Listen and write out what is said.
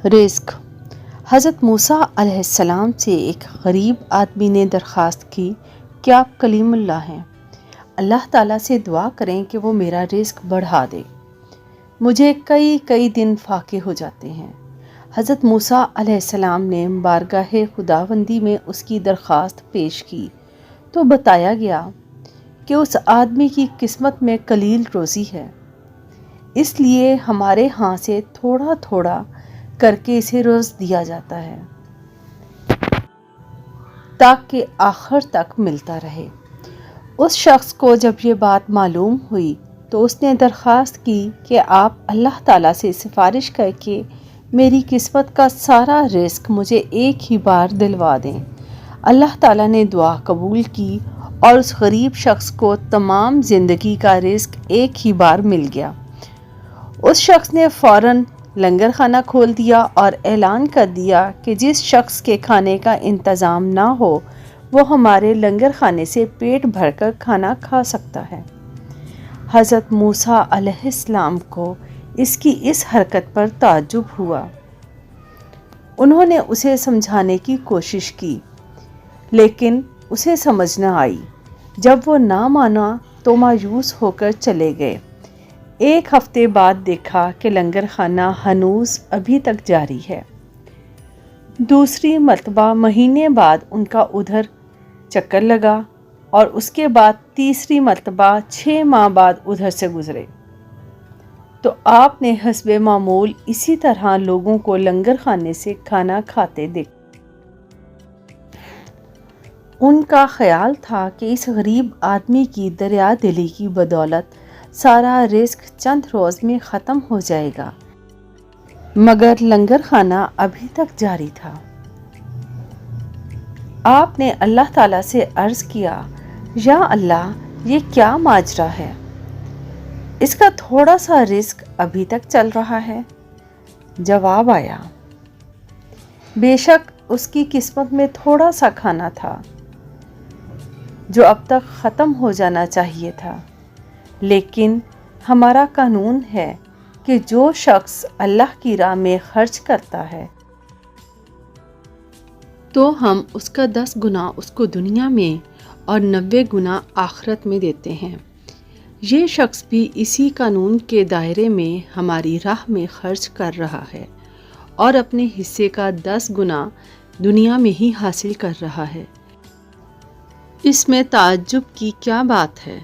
رزق۔ حضرت موسیٰ علیہ السلام سے ایک غریب آدمی نے درخواست کی کہ آپ کلیم اللہ ہیں، اللہ تعالیٰ سے دعا کریں کہ وہ میرا رزق بڑھا دے، مجھے کئی دن فاقے ہو جاتے ہیں۔ حضرت موسیٰ علیہ السلام نے بارگاہ خداوندی میں اس کی درخواست پیش کی تو بتایا گیا کہ اس آدمی کی قسمت میں قلیل روزی ہے، اس لیے ہمارے ہاں سے تھوڑا تھوڑا کر کے اسے روز دیا جاتا ہے تاکہ آخر تک ملتا رہے۔ اس شخص کو جب یہ بات معلوم ہوئی تو اس نے درخواست کی کہ آپ اللہ تعالیٰ سے سفارش کر کے میری قسمت کا سارا رزق مجھے ایک ہی بار دلوا دیں۔ اللہ تعالیٰ نے دعا قبول کی اور اس غریب شخص کو تمام زندگی کا رزق ایک ہی بار مل گیا۔ اس شخص نے فوراً لنگر خانہ کھول دیا اور اعلان کر دیا کہ جس شخص کے کھانے کا انتظام نہ ہو وہ ہمارے لنگر خانے سے پیٹ بھر کر کھانا کھا سکتا ہے۔ حضرت موسیٰ علیہ السلام کو اس کی اس حرکت پر تعجب ہوا۔ انہوں نے اسے سمجھانے کی کوشش کی لیکن اسے سمجھ نہ آئی۔ جب وہ نہ مانا تو مایوس ہو کر چلے گئے۔ ایک ہفتے بعد دیکھا کہ لنگر خانہ ہنوز ابھی تک جاری ہے۔ دوسری مرتبہ مہینے بعد ان کا ادھر چکر لگا اور اس کے بعد تیسری مرتبہ 6 ماہ بعد ادھر سے گزرے تو آپ نے حسب معمول اسی طرح لوگوں کو لنگر خانے سے کھانا کھاتے دیکھا۔ ان کا خیال تھا کہ اس غریب آدمی کی دریا دلی کی بدولت سارا رزق چند روز میں ختم ہو جائے گا، مگر لنگر خانہ ابھی تک جاری تھا۔ آپ نے اللہ تعالیٰ سے عرض کیا، یا اللہ، یہ کیا ماجرا ہے؟ اس کا تھوڑا سا رزق ابھی تک چل رہا ہے۔ جواب آیا، بے شک اس کی قسمت میں تھوڑا سا کھانا تھا جو اب تک ختم ہو جانا چاہیے تھا، لیکن ہمارا قانون ہے کہ جو شخص اللہ کی راہ میں خرچ کرتا ہے تو ہم اس کا 10 گنا اس کو دنیا میں اور 90 گنا آخرت میں دیتے ہیں۔ یہ شخص بھی اسی قانون کے دائرے میں ہماری راہ میں خرچ کر رہا ہے اور اپنے حصے کا 10 گنا دنیا میں ہی حاصل کر رہا ہے۔ اس میں تعجب کی کیا بات ہے؟